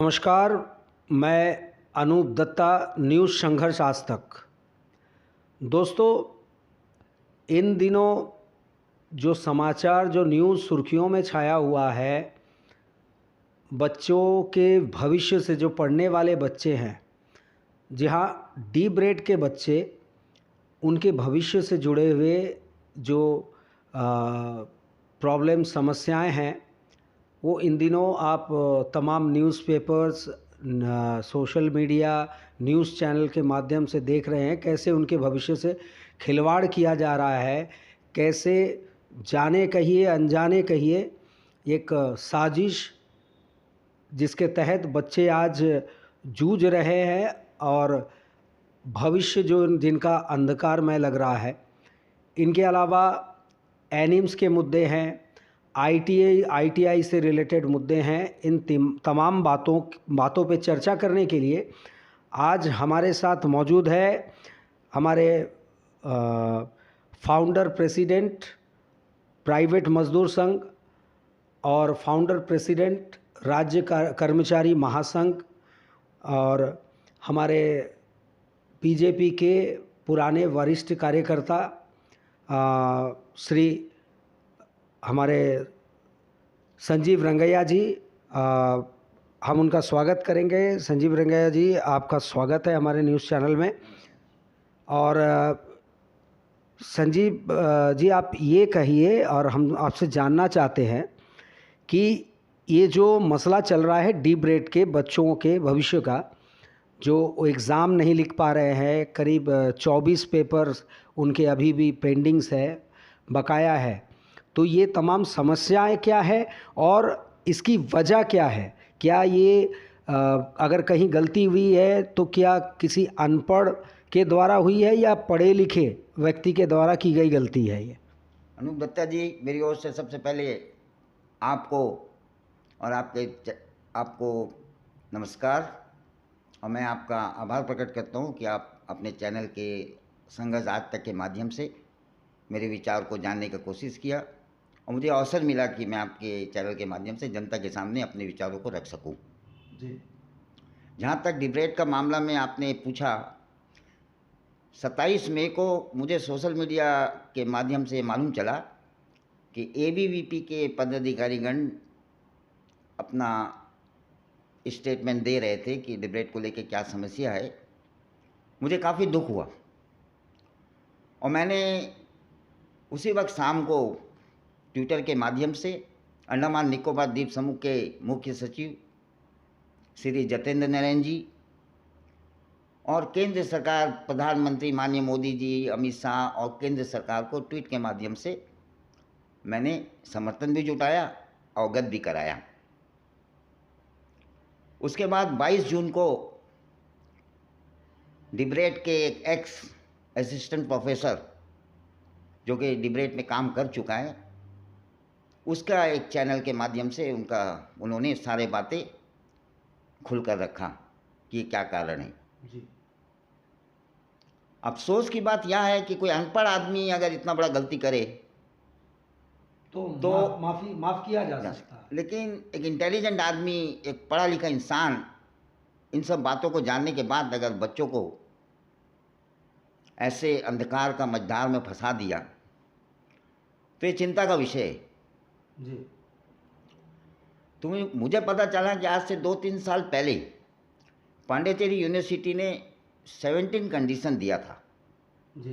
नमस्कार, मैं अनूप दत्ता, न्यूज़ संघर्ष आज तक। दोस्तों, इन दिनों जो समाचार जो न्यूज़ सुर्खियों में छाया हुआ है, बच्चों के भविष्य से जो पढ़ने वाले बच्चे हैं, जहाँ डी ब्रेड के बच्चे, उनके भविष्य से जुड़े हुए जो प्रॉब्लम समस्याएं हैं, वो इन दिनों आप तमाम newspapers, social media, news channel के माध्यम से देख रहे हैं कैसे उनके भविष्य से खिलवाड़ किया जा रहा है, कैसे जाने कहिए अनजाने कहिए एक साजिश जिसके तहत बच्चे आज जूझ रहे हैं और भविष्य जो जिनका अंधकारमय लग रहा है। इनके अलावा एनिम्स के मुद्दे हैं, आईटीआई से रिलेटेड मुद्दे हैं। इन तमाम बातों पे चर्चा करने के लिए आज हमारे साथ मौजूद है हमारे फाउंडर प्रेसिडेंट प्राइवेट मजदूर संघ और फाउंडर प्रेसिडेंट राज्य कर्मचारी महासंघ और हमारे बीजेपी के पुराने वरिष्ठ कार्यकर्ता श्री हमारे संजीव रंगैया जी। हम उनका स्वागत करेंगे। संजीव रंगैया जी, आपका स्वागत है हमारे न्यूज़ चैनल में। और संजीव जी, आप ये कहिए, और हम आपसे जानना चाहते हैं कि ये जो मसला चल रहा है डी ब्रेड के बच्चों के भविष्य का, जो एग्ज़ाम नहीं लिख पा रहे हैं, करीब 24 पेपर्स उनके अभी भी पेंडिंग्स है, बकाया है, तो ये तमाम समस्याएं क्या है और इसकी वजह क्या है? क्या ये अगर कहीं गलती हुई है तो क्या किसी अनपढ़ के द्वारा हुई है या पढ़े लिखे व्यक्ति के द्वारा की गई गलती है? ये अनूप दत्ता जी, मेरी ओर से सबसे पहले आपको और आपको नमस्कार, और मैं आपका आभार प्रकट करता हूं कि आप अपने चैनल के संघर्ष आज तक के माध्यम से मेरे विचार को जानने की कोशिश किया और मुझे अवसर मिला कि मैं आपके चैनल के माध्यम से जनता के सामने अपने विचारों को रख सकूं। जी। जहां तक डिबेट का मामला में आपने पूछा, 27 मई को मुझे सोशल मीडिया के माध्यम से मालूम चला कि एबीवीपी के पदाधिकारीगण अपना स्टेटमेंट दे रहे थे कि डिबेट को लेकर क्या समस्या है। मुझे काफ़ी दुख हुआ और मैंने उसी वक्त शाम को ट्विटर के माध्यम से अंडमान निकोबार द्वीप समूह के मुख्य सचिव श्री जतेंद्र नारायण जी और केंद्र सरकार, प्रधानमंत्री माननीय मोदी जी, अमित शाह और केंद्र सरकार को ट्वीट के माध्यम से मैंने समर्थन भी जुटाया, अवगत भी कराया। उसके बाद 22 जून को डिबेट के एक एक्स असिस्टेंट प्रोफेसर जो कि डिबेट में काम कर चुका है, उसका एक चैनल के माध्यम से उन्होंने सारे बातें खुलकर रखा कि क्या कारण है। जी। अफसोस की बात यह है कि कोई अनपढ़ आदमी अगर इतना बड़ा गलती करे तो माफ़ किया जा सकता है, लेकिन एक इंटेलिजेंट आदमी, एक पढ़ा लिखा इंसान इन सब बातों को जानने के बाद अगर बच्चों को ऐसे अंधकार का मझधार में फंसा दिया तो ये चिंता का विषय है। जी। तो मुझे पता चला कि आज से 2-3 साल पहले पांडिचेरी यूनिवर्सिटी ने 17 कंडीशन दिया था जी।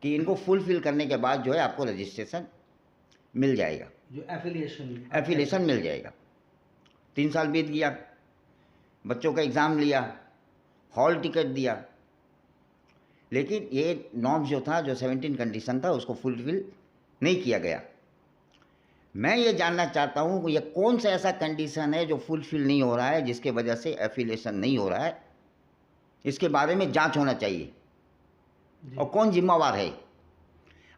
कि इनको फुलफिल करने के बाद जो है आपको रजिस्ट्रेशन मिल जाएगा, जो एफिलिएशन मिल जाएगा। 3 साल बीत गया, बच्चों का एग्ज़ाम लिया, हॉल टिकट दिया, लेकिन ये नॉर्म जो था, जो 17 कंडीशन था, उसको फुलफिल नहीं किया गया। मैं ये जानना चाहता हूँ कि ये कौन सा ऐसा कंडीशन है जो फुलफिल नहीं हो रहा है, जिसके वजह से एफिलिएशन नहीं हो रहा है। इसके बारे में जांच होना चाहिए और कौन जिम्मेवार है।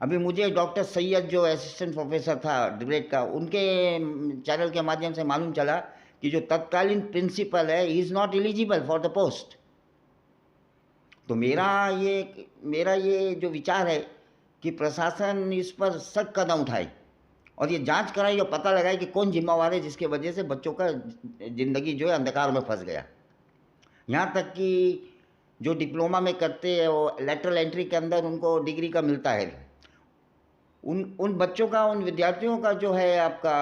अभी मुझे डॉक्टर सैयद जो असिस्टेंट प्रोफेसर था डिबेट का, उनके चैनल के माध्यम से मालूम चला कि जो तत्कालीन प्रिंसिपल है, he is not eligible for the post. तो मेरा ये जो विचार है कि प्रशासन इस पर सख्त कदम उठाए और ये जांच कराई और पता लगाई कि कौन जिम्मेवार है जिसके वजह से बच्चों का ज़िंदगी जो है अंधकार में फंस गया। यहाँ तक कि जो डिप्लोमा में करते हैं वो लेटरल एंट्री के अंदर उनको डिग्री का मिलता है, उन बच्चों का, उन विद्यार्थियों का जो है आपका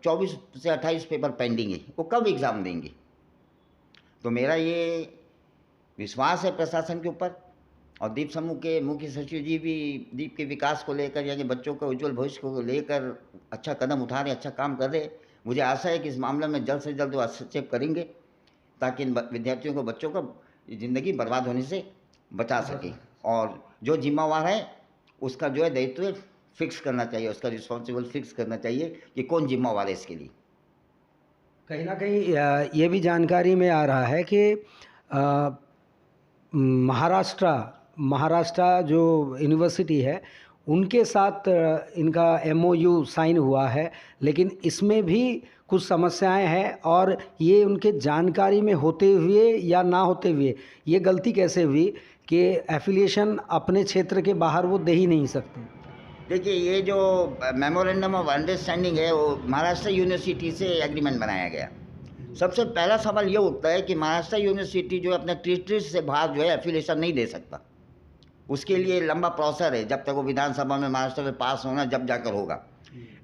24 से 28 पेपर पेंडिंग है, वो कब एग्ज़ाम देंगे? तो मेरा ये विश्वास है प्रशासन के ऊपर, और दीप समूह के मुख्य सचिव जी भी दीप के विकास को लेकर, यानी बच्चों के उज्जवल भविष्य को लेकर अच्छा कदम उठा रहे, अच्छा काम कर रहे। मुझे आशा है कि इस मामले में जल्द से जल्द वो हस्तक्षेप करेंगे ताकि इन विद्यार्थियों को, बच्चों का ज़िंदगी बर्बाद होने से बचा सके। और जो जिम्मेवार है उसका जो है दायित्व फिक्स करना चाहिए, उसका रिस्पॉन्सिबल फिक्स करना चाहिए कि कौन जिम्मेवार है इसके लिए। कहीं ना कहीं ये भी जानकारी में आ रहा है कि महाराष्ट्र जो यूनिवर्सिटी है उनके साथ इनका MOU साइन हुआ है, लेकिन इसमें भी कुछ समस्याएं हैं, और ये उनके जानकारी में होते हुए या ना होते हुए ये गलती कैसे हुई कि एफिलिएशन अपने क्षेत्र के बाहर वो दे ही नहीं सकते। देखिए, ये जो मेमोरेंडम ऑफ अंडरस्टैंडिंग है वो महाराष्ट्र यूनिवर्सिटी से एग्रीमेंट बनाया गया। सबसे पहला सवाल ये उठता है कि महाराष्ट्र यूनिवर्सिटी जो है अपने टेरिटरी से बाहर जो है एफिलिएशन नहीं दे सकता। उसके लिए लंबा प्रोसेस है, जब तक वो विधानसभा में महाराष्ट्र में पास होना जब जाकर होगा।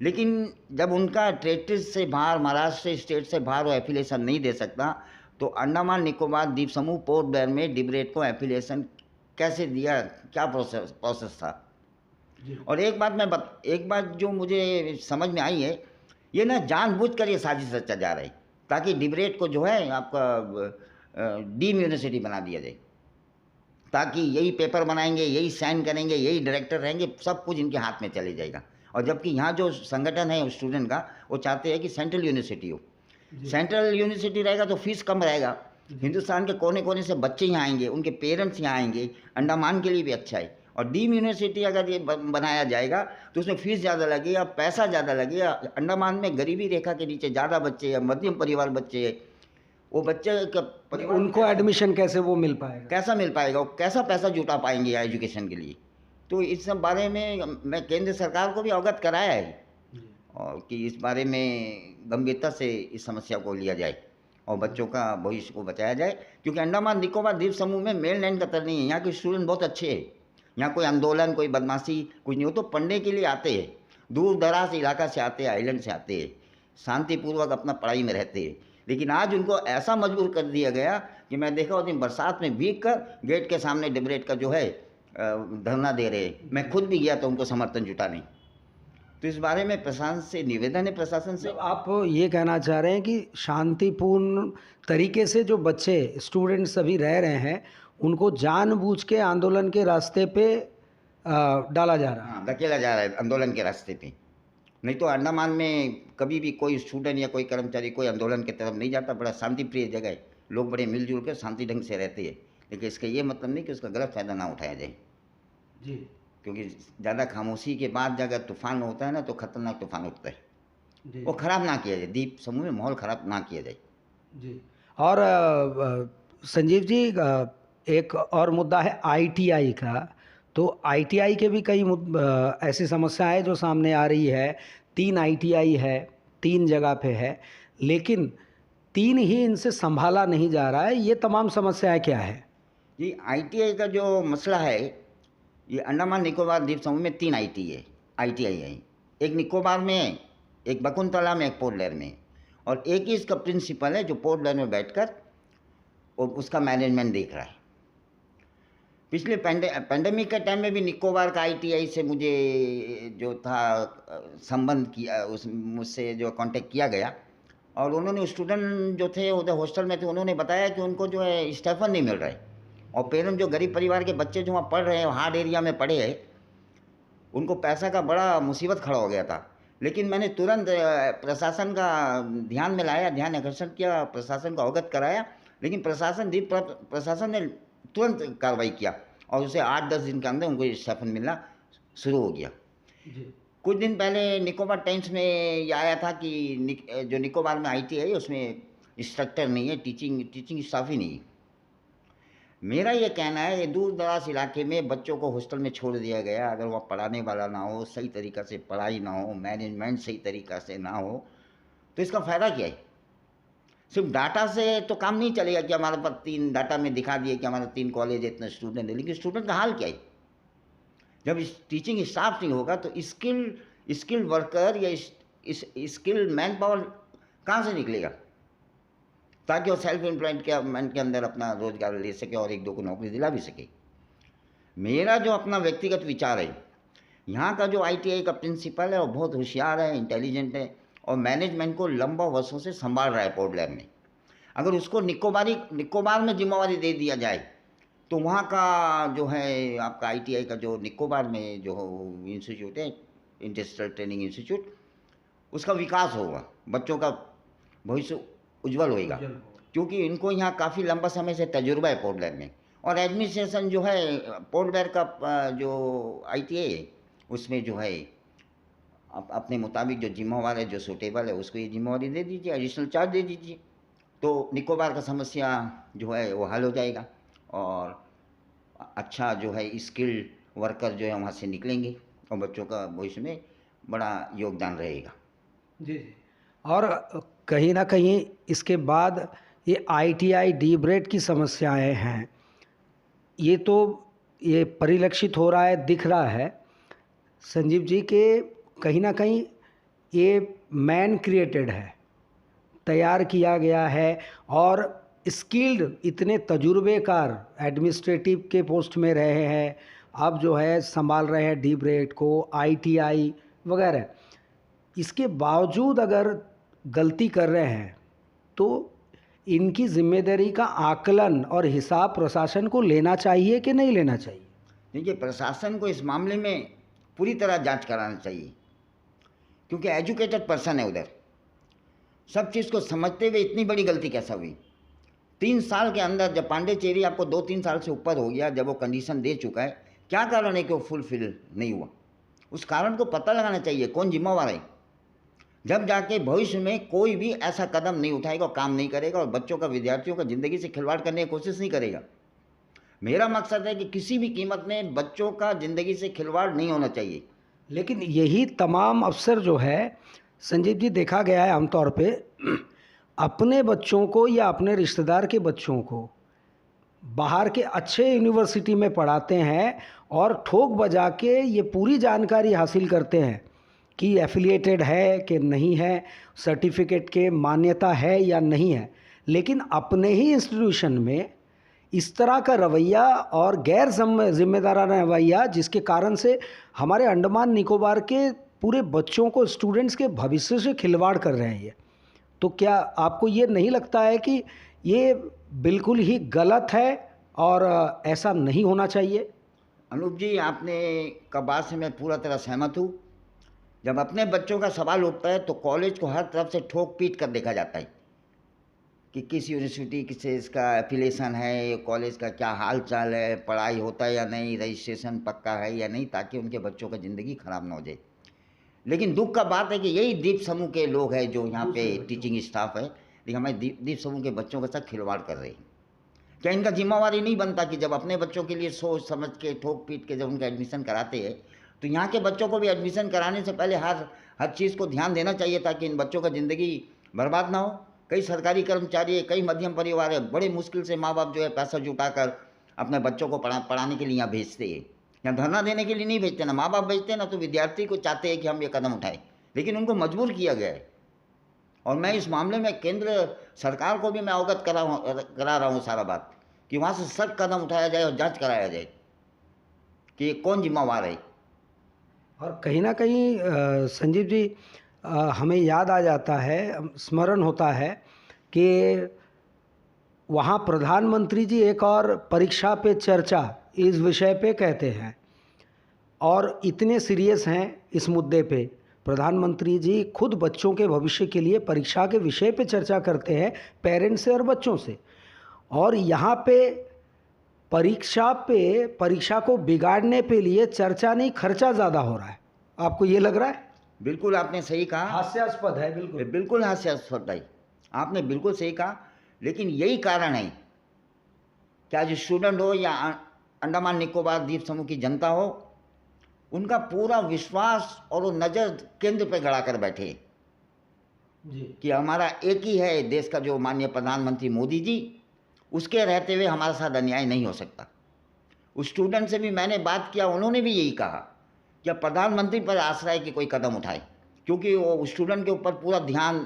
लेकिन जब उनका टेरिटरी से बाहर, महाराष्ट्र स्टेट से बाहर वो एफिलिएशन नहीं दे सकता, तो अंडमान निकोबार द्वीप समूह पोर्ट ब्लेयर में डिबरेट को एफिलिएशन कैसे दिया, क्या प्रोसेस था। और एक बात जो मुझे समझ में आई है, ये ना जानबूझकर ये साजिश रचा जा रही ताकि डिबरेट को जो है आपका डीम यूनिवर्सिटी बना दिया जाए, ताकि यही पेपर बनाएंगे, यही साइन करेंगे, यही डायरेक्टर रहेंगे, सब कुछ इनके हाथ में चले जाएगा। और जबकि यहाँ जो संगठन है स्टूडेंट का, वो चाहते हैं कि सेंट्रल यूनिवर्सिटी हो। सेंट्रल यूनिवर्सिटी रहेगा तो फीस कम रहेगा, हिंदुस्तान के कोने कोने से बच्चे यहाँ आएंगे, उनके पेरेंट्स यहाँ आएंगे, अंडमान के लिए भी अच्छा है। और डीम यूनिवर्सिटी अगर ये बनाया जाएगा तो उसमें फीस ज़्यादा लगेगा, पैसा ज़्यादा लगेगा। अंडमान में गरीबी रेखा के नीचे ज़्यादा बच्चे हैं, मध्यम परिवार बच्चे हैं, वो बच्चे का उनको एडमिशन कैसे वो मिल पाएगा, कैसा मिल पाएगा, वो कैसा पैसा जुटा पाएंगे यहाँ एजुकेशन के लिए। तो इस सब बारे में मैं केंद्र सरकार को भी अवगत कराया है, और कि इस बारे में गंभीरता से इस समस्या को लिया जाए और बच्चों का भविष्य को बचाया जाए। क्योंकि अंडमान निकोबार द्वीप समूह में मेल लैंड कतर नहीं है, यहाँ के स्टूडेंट बहुत अच्छे हैं, यहाँ कोई आंदोलन, कोई बदमाशी कुछ नहीं हो, तो पढ़ने के लिए आते हैं, दूर दराज इलाका से आते हैं, आइलैंड से आते हैं, शांतिपूर्वक अपना पढ़ाई में रहते हैं। लेकिन आज उनको ऐसा मजबूर कर दिया गया कि मैं देखा उस दिन बरसात में भीग कर गेट के सामने डिबरेट का जो है धरना दे रहे। मैं खुद भी गया तो उनको समर्थन जुटा नहीं। तो इस बारे में प्रशासन से निवेदन है, प्रशासन से। आप ये कहना चाह रहे हैं कि शांतिपूर्ण तरीके से जो बच्चे स्टूडेंट्स सभी रह रहे हैं उनको जानबूझ के आंदोलन के रास्ते पे डाला जा रहा है, हाँ, धकेला जा रहा है आंदोलन के रास्ते पे। नहीं तो अंडमान में कभी भी कोई स्टूडेंट या कोई कर्मचारी कोई आंदोलन की तरफ नहीं जाता। बड़ा शांति प्रिय जगह है, लोग बड़े मिलजुल कर शांति ढंग से रहते हैं। लेकिन इसका ये मतलब नहीं कि उसका गलत फ़ायदा ना उठाया जाए जी। क्योंकि ज़्यादा खामोशी के बाद अगर तूफान होता है ना तो खतरनाक तूफान उठता है, वो ख़राब ना किया जाए, द्वीप समूह में माहौल ख़राब ना किया जाए जी। और संजीव जी, एक और मुद्दा है ITI का। तो ITI के भी कई ऐसी समस्याएं जो सामने आ रही है। 3 ITI है, 3 जगह पे है, लेकिन 3 ही इनसे संभाला नहीं जा रहा है। ये तमाम समस्याएं क्या है जी? ITI का जो मसला है, ये अंडमान निकोबार द्वीप समूह में 3 ITI है। एक निकोबार में, एक बकुंतला में, एक पोर्ट ब्लेयर में, और एक ही इसका प्रिंसिपल है जो पोर्ट ब्लेयर में बैठकर और उसका मैनेजमेंट देख रहा है। पिछले पेंडेमिक के टाइम में भी निकोबार का ITI से मुझे जो था संबंध किया, मुझसे जो कांटेक्ट किया गया, और उन्होंने स्टूडेंट जो थे उधर हॉस्टल में थे, उन्होंने बताया कि उनको जो है स्टाइपेंड नहीं मिल रहा है, और पेरेंट जो गरीब परिवार के बच्चे जो वहाँ पढ़ रहे हैं, हार्ड एरिया में पढ़े हैं, उनको पैसा का बड़ा मुसीबत खड़ा हो गया था। लेकिन मैंने तुरंत प्रशासन का ध्यान में लाया, ध्यान आकर्षण किया, प्रशासन को अवगत कराया, लेकिन प्रशासन ने तुरंत कार्रवाई किया और उसे 8-10 दिन के अंदर उनको स्टाइपेंड मिलना शुरू हो गया जी। कुछ दिन पहले निकोबार टाइम्स में ये आया था कि जो निकोबार में ITI है उसमें इंस्ट्रक्टर नहीं है, टीचिंग स्टाफ ही नहीं है। मेरा ये कहना है, ये दूर दराज इलाके में बच्चों को हॉस्टल में छोड़ दिया गया, अगर वह पढ़ाने वाला ना हो, सही तरीक़ा से पढ़ाई ना हो, मैनेजमेंट सही तरीक़ा से ना हो, तो इसका फ़ायदा क्या है? सिर्फ डाटा से तो काम नहीं चलेगा कि हमारे पास 3 डाटा में दिखा दिए कि हमारे 3 कॉलेज है, इतने स्टूडेंट है, लेकिन स्टूडेंट का हाल क्या है? जब इस टीचिंग स्टाफ नहीं होगा तो स्किल वर्कर या स्किल मैन पावर कहाँ से निकलेगा, ताकि वो सेल्फ एम्प्लॉयमेंट के अंदर अपना रोजगार ले सके और 1-2 को नौकरी दिला भी सके। मेरा जो अपना व्यक्तिगत विचार है, यहाँ का जो ITI का प्रिंसिपल है वो बहुत होशियार है, इंटेलिजेंट है और मैनेजमेंट को लंबा वर्षों से संभाल रहा है पोर्ट ब्लेयर में। अगर उसको निकोबार में जिम्मेवारी दे दिया जाए तो वहाँ का जो है आपका ITI का जो निकोबार में जो इंस्टीट्यूट है, इंडस्ट्रियल ट्रेनिंग इंस्टीट्यूट, उसका विकास होगा, बच्चों का भविष्य उज्जवल होएगा, क्योंकि इनको यहाँ काफ़ी लंबा समय से तजुर्बा है पोर्ट ब्लेयर में। और एडमिनिस्ट्रेशन जो है पोर्ट ब्लेयर का जो ITI है उसमें जो है अपने मुताबिक जो जिम्मेवार है, जो सूटेबल है, उसको ये जिम्मेवारी दे दीजिए, एडिशनल चार्ज दे दीजिए, तो निकोबार का समस्या जो है वो हल हो जाएगा और अच्छा जो है स्किल्ड वर्कर जो है वहाँ से निकलेंगे और बच्चों का भविष्य में बड़ा योगदान रहेगा। जी जी। और कहीं ना कहीं इसके बाद ये ITI डीब्रेड की समस्याएं हैं, ये परिलक्षित हो रहा है, दिख रहा है संजीव जी के कहीं ना कहीं ये मैन क्रिएटेड है, तैयार किया गया है और स्किल्ड इतने तजुर्बेकार एडमिनिस्ट्रेटिव के पोस्ट में रहे हैं, अब जो है संभाल रहे हैं डीब्रेड को, ITI वगैरह। इसके बावजूद अगर गलती कर रहे हैं तो इनकी जिम्मेदारी का आकलन और हिसाब प्रशासन को लेना चाहिए कि नहीं लेना चाहिए? देखिए, प्रशासन को इस मामले में पूरी तरह जांच कराना चाहिए, क्योंकि एजुकेटेड पर्सन है उधर, सब चीज़ को समझते हुए इतनी बड़ी गलती कैसा हुई? 3 साल के अंदर जब पांडेचेरी आपको 2-3 साल से ऊपर हो गया, जब वो कंडीशन दे चुका है, क्या कारण है कि वो फुलफिल नहीं हुआ? उस कारण को पता लगाना चाहिए, कौन जिम्मेवार है। जब जाके भविष्य में कोई भी ऐसा कदम नहीं उठाएगा, काम नहीं करेगा और बच्चों का, विद्यार्थियों का ज़िंदगी से खिलवाड़ करने की कोशिश नहीं करेगा। मेरा मकसद है कि किसी भी कीमत में बच्चों का ज़िंदगी से खिलवाड़ नहीं होना चाहिए। लेकिन यही तमाम अफसर जो है संजीव जी, देखा गया है आमतौर पे अपने बच्चों को या अपने रिश्तेदार के बच्चों को बाहर के अच्छे यूनिवर्सिटी में पढ़ाते हैं और ठोक बजा के ये पूरी जानकारी हासिल करते हैं कि एफिलिएटेड है कि नहीं है, सर्टिफिकेट के मान्यता है या नहीं है, लेकिन अपने ही इंस्टीट्यूशन में इस तरह का रवैया और गैर जिम्मेदाराना रवैया, जिसके कारण से हमारे अंडमान निकोबार के पूरे बच्चों को, स्टूडेंट्स के भविष्य से खिलवाड़ कर रहे हैं ये। तो क्या आपको ये नहीं लगता है कि ये बिल्कुल ही गलत है और ऐसा नहीं होना चाहिए? अनूप जी, आपने का बात से मैं पूरा तरह सहमत हूँ। जब अपने बच्चों का सवाल उठता है तो कॉलेज को हर तरफ से ठोक पीट कर देखा जाता है कि किस यूनिवर्सिटी से इसका एफिलिएशन है, कॉलेज का क्या हाल चाल है, पढ़ाई होता है या नहीं, रजिस्ट्रेशन पक्का है या नहीं, ताकि उनके बच्चों का ज़िंदगी खराब ना हो जाए। लेकिन दुख का बात है कि यही द्वीप समूह के लोग हैं जो यहाँ पे टीचिंग स्टाफ है, लेकिन हमारे द्वीप समूह के बच्चों के साथ खिलवाड़ कर रहे हैं। क्या इनका जिम्मेवारी नहीं बनता कि जब अपने बच्चों के लिए सोच समझ के ठोक पीट के जब उनका एडमिशन कराते हैं तो यहाँ के बच्चों को भी एडमिशन कराने से पहले हर चीज़ को ध्यान देना चाहिए, ताकि इन बच्चों का ज़िंदगी बर्बाद ना हो। कई सरकारी कर्मचारी है, कई मध्यम परिवार है, बड़े मुश्किल से माँ बाप जो है पैसा जुटाकर अपने बच्चों को पढ़ाने के लिए यहाँ भेजते हैं। यहाँ धरना देने के लिए नहीं भेजते ना माँ बाप भेजते ना, तो विद्यार्थी को चाहते हैं कि हम ये कदम उठाएं, लेकिन उनको मजबूर किया गया है। और मैं इस मामले में केंद्र सरकार को भी मैं अवगत करा रहा हूँ सारा बात, कि वहाँ से सख्त कदम उठाया जाए और जांच कराया जाए कि कौन जिम्मेवार है। और कहीं ना कहीं संजीव जी, हमें याद आ जाता है, स्मरण होता है कि वहाँ प्रधानमंत्री जी एक और परीक्षा पे चर्चा इस विषय पे कहते हैं और इतने सीरियस हैं इस मुद्दे पे। प्रधानमंत्री जी खुद बच्चों के भविष्य के लिए परीक्षा के विषय पे चर्चा करते हैं पेरेंट्स से और बच्चों से, और यहाँ पे परीक्षा को बिगाड़ने पे लिए चर्चा नहीं, खर्चा ज़्यादा हो रहा है। आपको ये लग रहा है? बिल्कुल आपने सही कहा, हास्यास्पद है। बिल्कुल हास्यास्पद है, आपने बिल्कुल सही कहा। लेकिन यही कारण है क्या जो स्टूडेंट हो या अंडमान निकोबार द्वीप समूह की जनता हो, उनका पूरा विश्वास और वो नज़र केंद्र पे गड़ा कर बैठे जी। कि हमारा एक ही है देश का जो माननीय प्रधानमंत्री मोदी जी, उसके रहते हुए हमारे साथ अन्याय नहीं हो सकता। उस स्टूडेंट से भी मैंने बात किया, उन्होंने भी यही कहा कि अब प्रधानमंत्री पर आशा है कि कोई कदम उठाए, क्योंकि वो स्टूडेंट के ऊपर पूरा ध्यान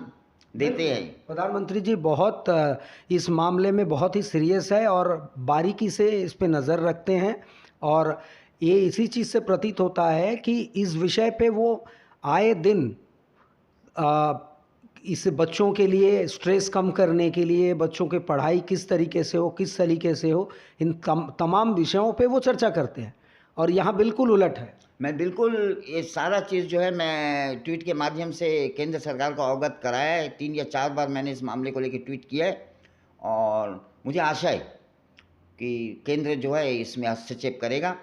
देते हैं। प्रधानमंत्री जी बहुत इस मामले में बहुत ही सीरियस है और बारीकी से इस पे नज़र रखते हैं, और ये इसी चीज़ से प्रतीत होता है कि इस विषय पे वो आए दिन इस बच्चों के लिए स्ट्रेस कम करने के लिए, बच्चों की पढ़ाई किस तरीके से हो, किस तरीके से हो, इन तमाम विषयों पे वो चर्चा करते हैं, और यहाँ बिल्कुल उलट है। मैं बिल्कुल ये सारा चीज़ जो है मैं ट्वीट के माध्यम से केंद्र सरकार को अवगत कराया है। 3 या 4 बार मैंने इस मामले को लेकर ट्वीट किया है, और मुझे आशा है कि केंद्र जो है इसमें हस्तक्षेप करेगा,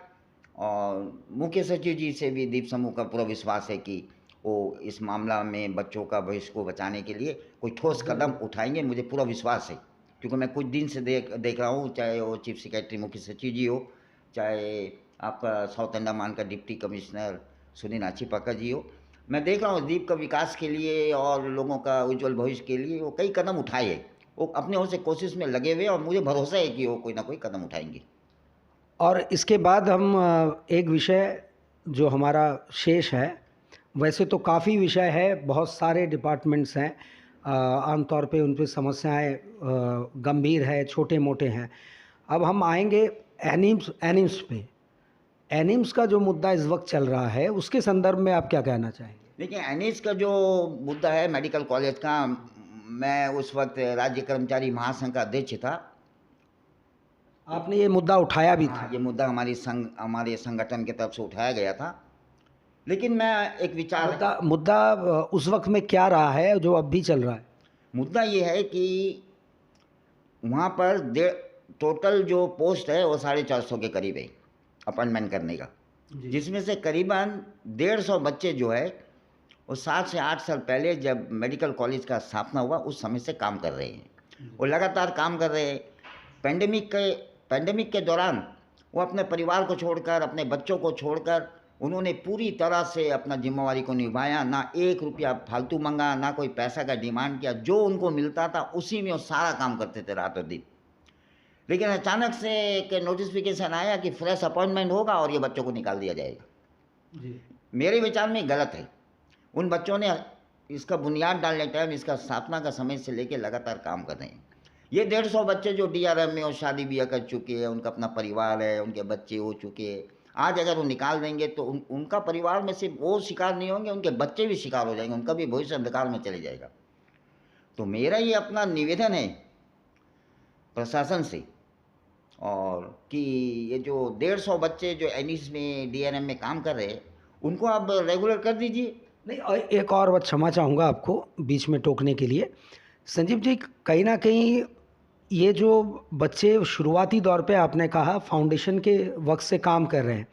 और मुख्य सचिव जी से भी द्वीप समूह का पूरा विश्वास है कि वो इस मामला में बच्चों का भविष्य को बचाने के लिए कोई ठोस कदम उठाएंगे। मुझे पूरा विश्वास है, क्योंकि मैं कुछ दिन से देख रहा हूँ, चाहे वो चीफ सेक्रेटरी मुख्य सचिव जी हो, चाहे आपका साउथ अंडमान का डिप्टी कमिश्नर सुनील आचीपाका जी हो, मैं देख रहा हूँ द्वीप का विकास के लिए और लोगों का उज्जवल भविष्य के लिए वो कई कदम उठाए हैं। वो अपने ओर से कोशिश में लगे हुए, और मुझे भरोसा है कि वो कोई ना कोई कदम उठाएंगे। और इसके बाद हम एक विषय जो हमारा शेष है, वैसे तो काफ़ी विषय है, बहुत सारे डिपार्टमेंट्स हैं, आमतौर पे उन पे समस्याएं गंभीर है, छोटे मोटे हैं। अब हम आएंगे एनिम्स पे। एनिम्स का जो मुद्दा इस वक्त चल रहा है, उसके संदर्भ में आप क्या कहना चाहेंगे? देखिए, एनिम्स का जो मुद्दा है मेडिकल कॉलेज का, मैं उस वक्त राज्य कर्मचारी महासंघ का अध्यक्ष था। आपने ये मुद्दा उठाया भी था? ये मुद्दा हमारे संगठन की तरफ से उठाया गया था, लेकिन मैं एक विचार मुद्दा उस वक्त में क्या रहा है जो अब भी चल रहा है? मुद्दा ये है कि वहाँ पर टोटल जो पोस्ट है वो 450 के करीब है अपॉइंटमेंट करने का, जिसमें से करीबन 150 बच्चे जो है वो 7 से 8 साल पहले जब मेडिकल कॉलेज का स्थापना हुआ उस समय से काम कर रहे हैं। वो लगातार काम कर रहे हैं। पैंडेमिक के दौरान वो अपने परिवार को छोड़कर, अपने बच्चों को छोड़कर, उन्होंने पूरी तरह से अपना जिम्मेवारी को निभाया। ना 1 रुपया फालतू मंगा, ना कोई पैसा का डिमांड किया। जो उनको मिलता था उसी में वो सारा काम करते थे रात और दिन। लेकिन अचानक से एक नोटिफिकेशन आया कि फ्रेश अपॉइंटमेंट होगा और ये बच्चों को निकाल दिया जाएगा। जी। मेरे विचार में गलत है। उन बच्चों ने इसका बुनियाद डालने टाइम, इसका स्थापना का समय से लेकर लगातार काम कर रहे हैं। ये 150 बच्चे जो DRM में और शादी ब्याह कर चुके हैं, उनका अपना परिवार है, उनके बच्चे हो चुके हैं, आज अगर वो निकाल देंगे तो उनका परिवार में सिर्फ वो शिकार नहीं होंगे, उनके बच्चे भी शिकार हो जाएंगे, उनका भी भविष्य अंधकार में चले जाएगा। तो मेरा ये अपना निवेदन है प्रशासन से, और कि ये जो 150 बच्चे जो एनिस में DRM में काम कर रहे हैं उनको आप रेगुलर कर दीजिए। नहीं, एक और बात, क्षमा चाहूँगा आपको बीच में टोकने के लिए। संजीव जी, कहीं ना कहीं ये जो बच्चे शुरुआती दौर पे आपने कहा फाउंडेशन के वक्त से काम कर रहे हैं,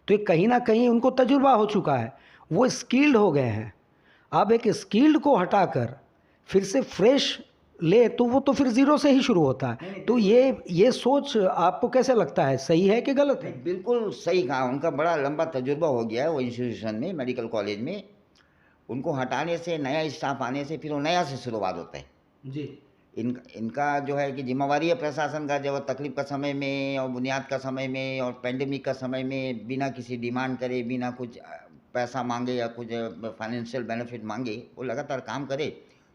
तो ये कहीं ना कहीं उनको तजुर्बा हो चुका है, वो स्किल्ड हो गए हैं। अब एक स्किल्ड को हटाकर फिर से फ्रेश ले तो वो तो फिर ज़ीरो से ही शुरू होता है। तो ये सोच आपको कैसे लगता है, सही है कि गलत है? बिल्कुल सही कहा। उनका बड़ा लंबा तजुर्बा हो गया है वो इंस्टीट्यूशन में, मेडिकल कॉलेज में। उनको हटाने से, नया स्टाफ आने से फिर वो नया से शुरुआत होता है जी। इनका जो है कि जिम्मेवारी है प्रशासन का, जब तकलीफ का समय में और बुनियाद का समय में और पेंडेमिक का समय में बिना किसी डिमांड करे, बिना कुछ पैसा मांगे या कुछ फाइनेंशियल बेनिफिट मांगे वो लगातार काम करे,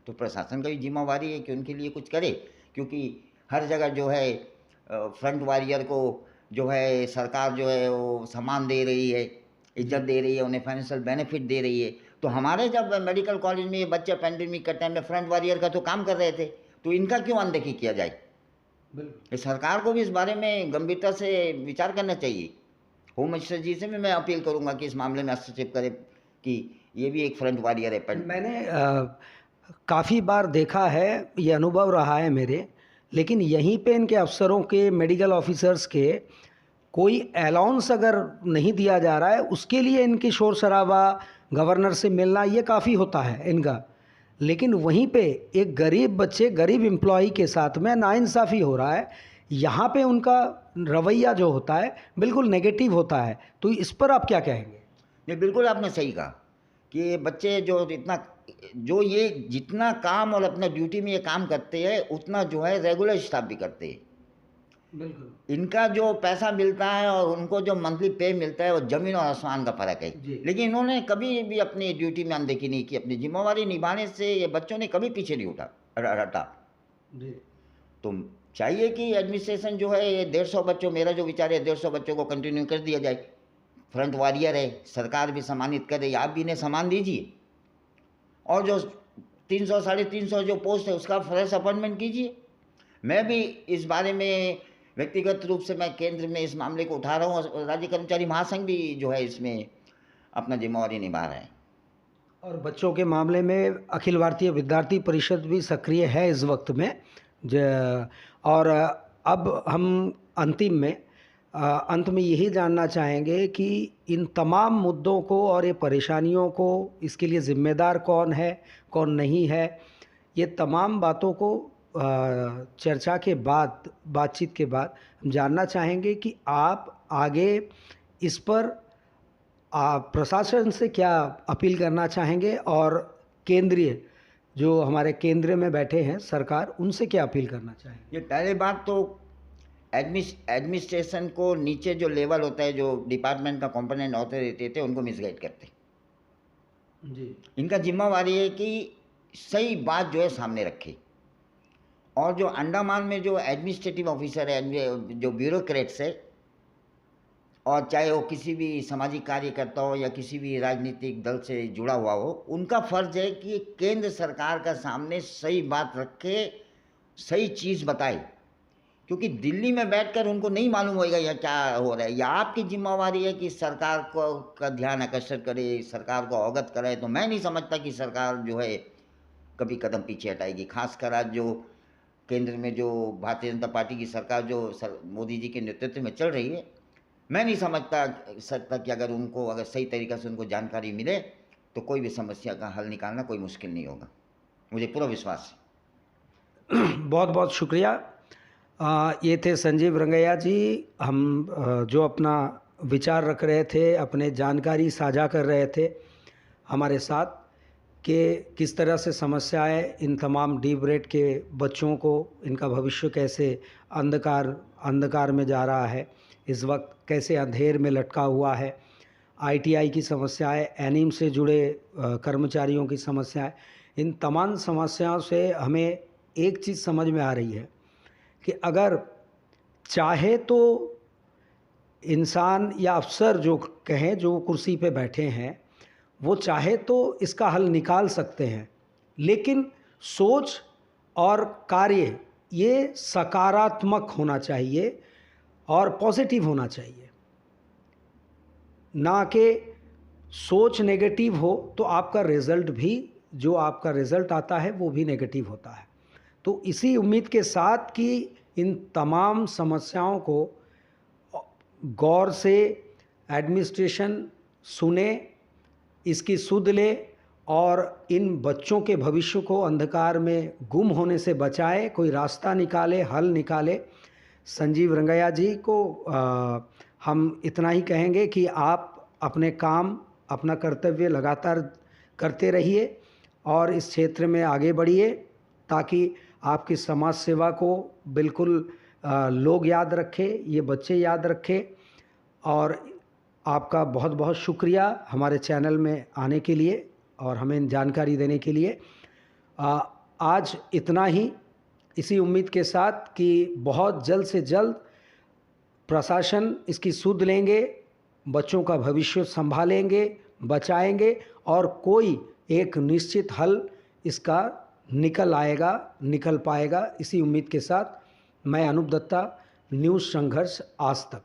तो प्रशासन का भी जिम्मेवारी है कि उनके लिए कुछ करे। क्योंकि हर जगह जो है फ्रंट वॉरियर को जो है सरकार जो है वो सम्मान दे रही है, इज्जत दे रही है, उन्हें फाइनेंशियल बेनिफिट दे रही है। तो हमारे जब मेडिकल कॉलेज में ये बच्चे पेंडेमिक के टाइम में फ्रंट वॉरियर का तो काम कर रहे थे, तो इनका क्यों अनदेखी किया जाए? बिल्कुल, सरकार को भी इस बारे में गंभीरता से विचार करना चाहिए। होम मिनिस्टर जी से भी मैं अपील करूंगा कि इस मामले में हस्तक्षेप करें कि ये भी एक फ्रंट वॉरियर है। मैंने काफ़ी बार देखा है, ये अनुभव रहा है मेरे, लेकिन यहीं पे इनके अफसरों के, मेडिकल ऑफिसर्स के कोई अलाउंस अगर नहीं दिया जा रहा है, उसके लिए इनकी शोर शराबा, गवर्नर से मिलना, ये काफ़ी होता है इनका। लेकिन वहीं पे एक गरीब बच्चे, गरीब एम्प्लॉई के साथ में नाइंसाफ़ी हो रहा है। यहाँ पे उनका रवैया जो होता है बिल्कुल नेगेटिव होता है, तो इस पर आप क्या कहेंगे? नहीं, बिल्कुल आपने सही कहा कि बच्चे जो ये जितना काम और अपना ड्यूटी में ये काम करते हैं उतना जो है रेगुलर स्टाफ भी करते हैं। बिल्कुल इनका जो पैसा मिलता है और उनको जो मंथली पे मिलता है वो ज़मीन और आसमान का फ़र्क है। जी। लेकिन इन्होंने कभी भी अपनी ड्यूटी में अनदेखी नहीं की, अपनी जिम्मेवारी निभाने से ये बच्चों ने कभी पीछे नहीं हटा। जी। तो चाहिए कि एडमिनिस्ट्रेशन जो है ये 150 बच्चों, मेरा जो विचार है 150 बच्चों को कंटिन्यू कर दिया जाए। फ्रंट वॉरियर है, सरकार भी सम्मानित करे, आप भी इन्हें सम्मान दीजिए। और जो 300 साढ़े 300 जो पोस्ट है उसका फ्रेश अपॉइंटमेंट कीजिए। मैं भी इस बारे में व्यक्तिगत रूप से मैं केंद्र में इस मामले को उठा रहा हूँ और राज्य कर्मचारी महासंघ भी जो है इसमें अपना जिम्मेवारी निभा रहा है। और बच्चों के मामले में अखिल भारतीय विद्यार्थी परिषद भी सक्रिय है इस वक्त में। और अब हम अंत में यही जानना चाहेंगे कि इन तमाम मुद्दों को और ये परेशानियों को, इसके लिए ज़िम्मेदार कौन है, कौन नहीं है, ये तमाम बातों को चर्चा के बाद, बातचीत के बाद हम जानना चाहेंगे कि आप आगे इस पर प्रशासन से क्या अपील करना चाहेंगे और केंद्रीय जो हमारे केंद्र में बैठे हैं सरकार, उनसे क्या अपील करना चाहेंगे? ये पहले बात तो एडमिनिस्ट्रेशन को नीचे जो लेवल होता है, जो डिपार्टमेंट का कंपोनेंट अथॉरिटी थे, उनको मिसगाइड करते जी। इनका जिम्मेवारी है कि सही बात जो है सामने रखे। और जो अंडमान में जो एडमिनिस्ट्रेटिव ऑफिसर है, जो ब्यूरोक्रेट्स है, और चाहे वो किसी भी सामाजिक कार्यकर्ता हो या किसी भी राजनीतिक दल से जुड़ा हुआ हो, उनका फर्ज है कि केंद्र सरकार का सामने सही बात रखे, सही चीज़ बताए। क्योंकि दिल्ली में बैठकर उनको नहीं मालूम होगा या क्या हो रहा है। या आपकी जिम्मेवारी है कि सरकार को का ध्यान आकर्षित करे, सरकार को अवगत कराए। तो मैं नहीं समझता कि सरकार जो है कभी कदम पीछे हटाएगी। खासकर आज जो केंद्र में जो भारतीय जनता पार्टी की सरकार जो मोदी जी के नेतृत्व में चल रही है, मैं नहीं समझता कि अगर सही तरीक़े से उनको जानकारी मिले तो कोई भी समस्या का हल निकालना कोई मुश्किल नहीं होगा। मुझे पूरा विश्वास है। बहुत बहुत शुक्रिया। ये थे संजीव रंगैया जी। हम जो अपना विचार रख रहे थे, अपने जानकारी साझा कर रहे थे हमारे साथ कि किस तरह से समस्याएं इन तमाम डी ग्रेड के बच्चों को, इनका भविष्य कैसे अंधकार में जा रहा है, इस वक्त कैसे अंधेर में लटका हुआ है, आईटीआई की समस्याएं, एनीम से जुड़े कर्मचारियों की समस्याएं, इन तमाम समस्याओं से हमें एक चीज़ समझ में आ रही है कि अगर चाहे तो इंसान या अफसर जो कहें, जो कुर्सी पे बैठे हैं, वो चाहे तो इसका हल निकाल सकते हैं, लेकिन सोच और कार्य ये सकारात्मक होना चाहिए और पॉजिटिव होना चाहिए। ना कि सोच नेगेटिव हो तो आपका रिज़ल्ट भी, जो आपका रिज़ल्ट आता है वो भी नेगेटिव होता है। तो इसी उम्मीद के साथ कि इन तमाम समस्याओं को गौर से एडमिनिस्ट्रेशन सुने, इसकी सुध ले और इन बच्चों के भविष्य को अंधकार में गुम होने से बचाए, कोई रास्ता निकाले, हल निकाले। संजीव रंगैया जी को हम इतना ही कहेंगे कि आप अपने काम, अपना कर्तव्य लगातार करते रहिए और इस क्षेत्र में आगे बढ़िए, ताकि आपकी समाज सेवा को बिल्कुल लोग याद रखें, ये बच्चे याद रखें। और आपका बहुत बहुत शुक्रिया हमारे चैनल में आने के लिए और हमें जानकारी देने के लिए। आज इतना ही, इसी उम्मीद के साथ कि बहुत जल्द से जल्द प्रशासन इसकी सुध लेंगे, बच्चों का भविष्य संभालेंगे, बचाएंगे और कोई एक निश्चित हल इसका निकल पाएगा। इसी उम्मीद के साथ मैं अनूप दत्ता, न्यूज़ संघर्ष आज तक।